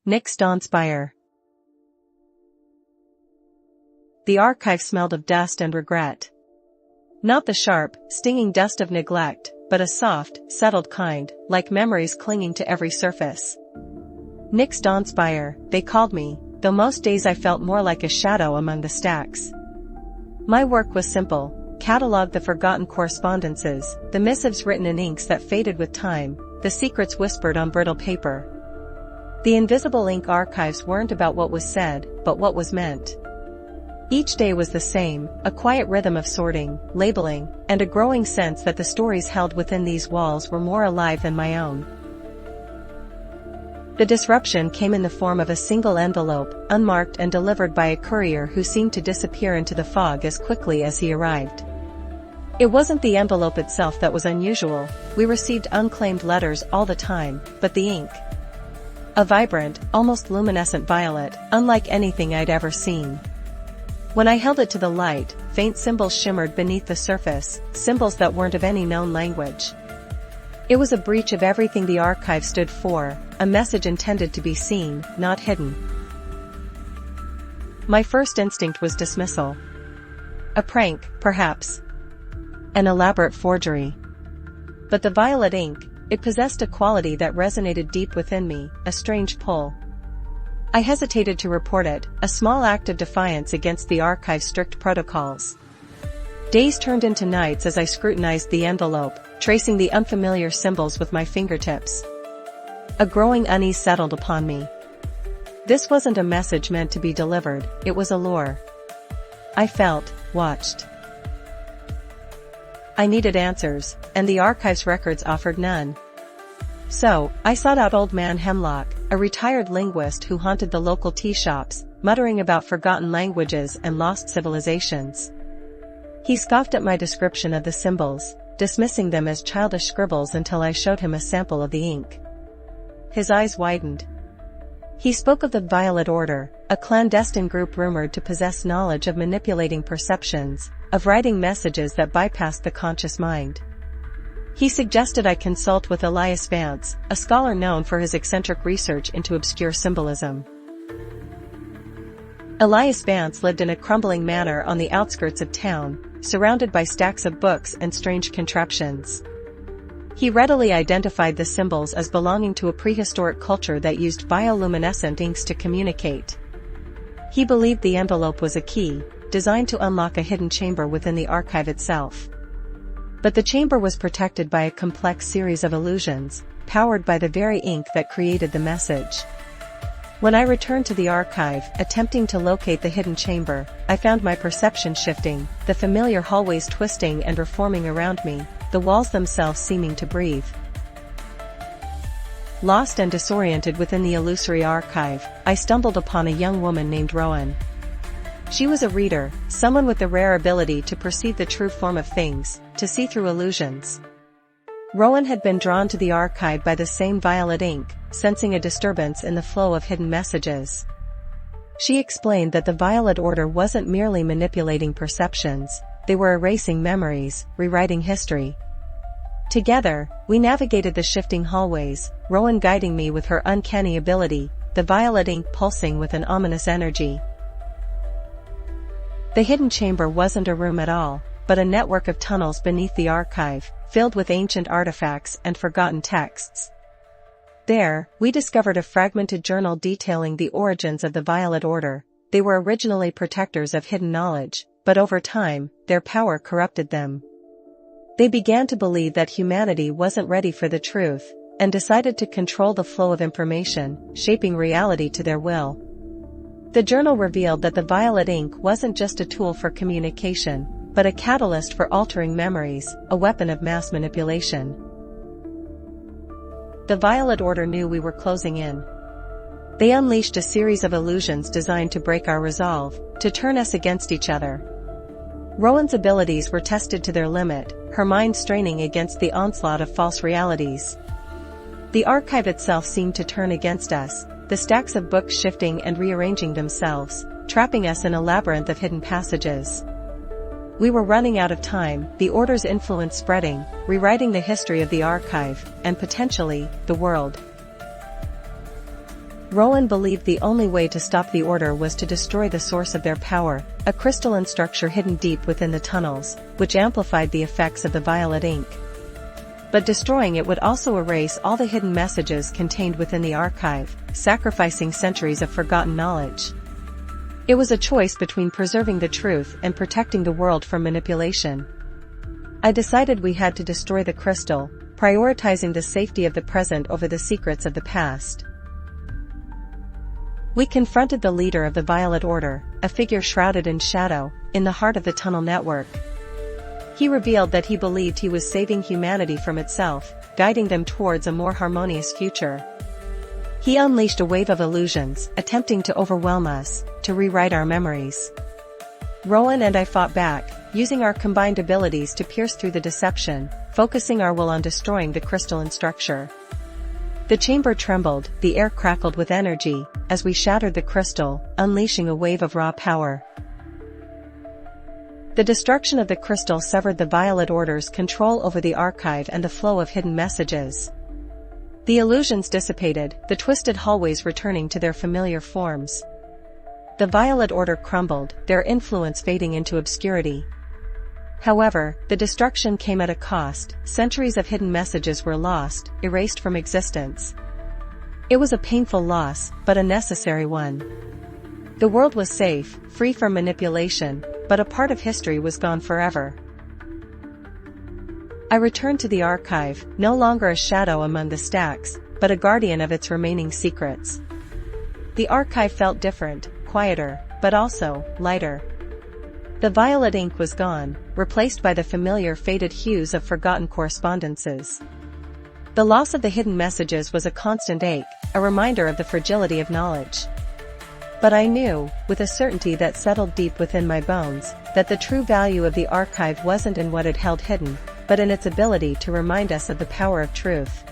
Nyx Dawnspire. The archive smelled of dust and regret. Not the sharp, stinging dust of neglect, but a soft, settled kind, like memories clinging to every surface. Nyx Dawnspire, they called me, though most days I felt more like a shadow among the stacks. My work was simple: catalog the forgotten correspondences, the missives written in inks that faded with time, the secrets whispered on brittle paper. The invisible ink archives weren't about what was said, but what was meant. Each day was the same, a quiet rhythm of sorting, labeling, and a growing sense that the stories held within these walls were more alive than my own. The disruption came in the form of a single envelope, unmarked and delivered by a courier who seemed to disappear into the fog as quickly as he arrived. It wasn't the envelope itself that was unusual. We received unclaimed letters all the time, but the ink. A vibrant, almost luminescent violet, unlike anything I'd ever seen. When I held it to the light, faint symbols shimmered beneath the surface, symbols that weren't of any known language. It was a breach of everything the archive stood for, a message intended to be seen, not hidden. My first instinct was dismissal. A prank, perhaps. An elaborate forgery. But the violet ink, it possessed a quality that resonated deep within me, a strange pull. I hesitated to report it, a small act of defiance against the archive's strict protocols. Days turned into nights as I scrutinized the envelope, tracing the unfamiliar symbols with my fingertips. A growing unease settled upon me. This wasn't a message meant to be delivered, it was a lure. I felt watched. I needed answers, and the archive's records offered none. So, I sought out Old Man Hemlock, a retired linguist who haunted the local tea shops, muttering about forgotten languages and lost civilizations. He scoffed at my description of the symbols, dismissing them as childish scribbles until I showed him a sample of the ink. His eyes widened. He spoke of the Violet Order, a clandestine group rumored to possess knowledge of manipulating perceptions, of writing messages that bypassed the conscious mind. He suggested I consult with Elias Vance, a scholar known for his eccentric research into obscure symbolism. Elias Vance lived in a crumbling manor on the outskirts of town, surrounded by stacks of books and strange contraptions. He readily identified the symbols as belonging to a prehistoric culture that used bioluminescent inks to communicate. He believed the envelope was a key, designed to unlock a hidden chamber within the archive itself. But the chamber was protected by a complex series of illusions, powered by the very ink that created the message. When I returned to the archive, attempting to locate the hidden chamber, I found my perception shifting, the familiar hallways twisting and reforming around me, the walls themselves seeming to breathe. Lost and disoriented within the illusory archive, I stumbled upon a young woman named Rowan. She was a reader, someone with the rare ability to perceive the true form of things, to see through illusions. Rowan had been drawn to the archive by the same violet ink, sensing a disturbance in the flow of hidden messages. She explained that the Violet Order wasn't merely manipulating perceptions, they were erasing memories, rewriting history. Together, we navigated the shifting hallways, Rowan guiding me with her uncanny ability, the violet ink pulsing with an ominous energy. The hidden chamber wasn't a room at all, but a network of tunnels beneath the archive, filled with ancient artifacts and forgotten texts. There, we discovered a fragmented journal detailing the origins of the Violet Order. They were originally protectors of hidden knowledge, but over time, their power corrupted them. They began to believe that humanity wasn't ready for the truth, and decided to control the flow of information, shaping reality to their will. The journal revealed that the violet ink wasn't just a tool for communication, but a catalyst for altering memories, a weapon of mass manipulation. The Violet Order knew we were closing in. They unleashed a series of illusions designed to break our resolve, to turn us against each other. Rowan's abilities were tested to their limit, her mind straining against the onslaught of false realities. The archive itself seemed to turn against us, the stacks of books shifting and rearranging themselves, trapping us in a labyrinth of hidden passages. We were running out of time, the Order's influence spreading, rewriting the history of the archive, and potentially, the world. Rowan believed the only way to stop the Order was to destroy the source of their power, a crystalline structure hidden deep within the tunnels, which amplified the effects of the violet ink. But destroying it would also erase all the hidden messages contained within the archive, sacrificing centuries of forgotten knowledge. It was a choice between preserving the truth and protecting the world from manipulation. I decided we had to destroy the crystal, prioritizing the safety of the present over the secrets of the past. We confronted the leader of the Violet Order, a figure shrouded in shadow, in the heart of the tunnel network. He revealed that he believed he was saving humanity from itself, guiding them towards a more harmonious future. He unleashed a wave of illusions, attempting to overwhelm us, to rewrite our memories. Rowan and I fought back, using our combined abilities to pierce through the deception, focusing our will on destroying the crystalline structure. The chamber trembled, the air crackled with energy, as we shattered the crystal, unleashing a wave of raw power. The destruction of the crystal severed the Violet Order's control over the archive and the flow of hidden messages. The illusions dissipated, the twisted hallways returning to their familiar forms. The Violet Order crumbled, their influence fading into obscurity. However, the destruction came at a cost. Centuries of hidden messages were lost, erased from existence. It was a painful loss, but a necessary one. The world was safe, free from manipulation, but a part of history was gone forever. I returned to the archive, no longer a shadow among the stacks, but a guardian of its remaining secrets. The archive felt different, quieter, but also lighter. The violet ink was gone, replaced by the familiar faded hues of forgotten correspondences. The loss of the hidden messages was a constant ache, a reminder of the fragility of knowledge. But I knew, with a certainty that settled deep within my bones, that the true value of the archive wasn't in what it held hidden, but in its ability to remind us of the power of truth.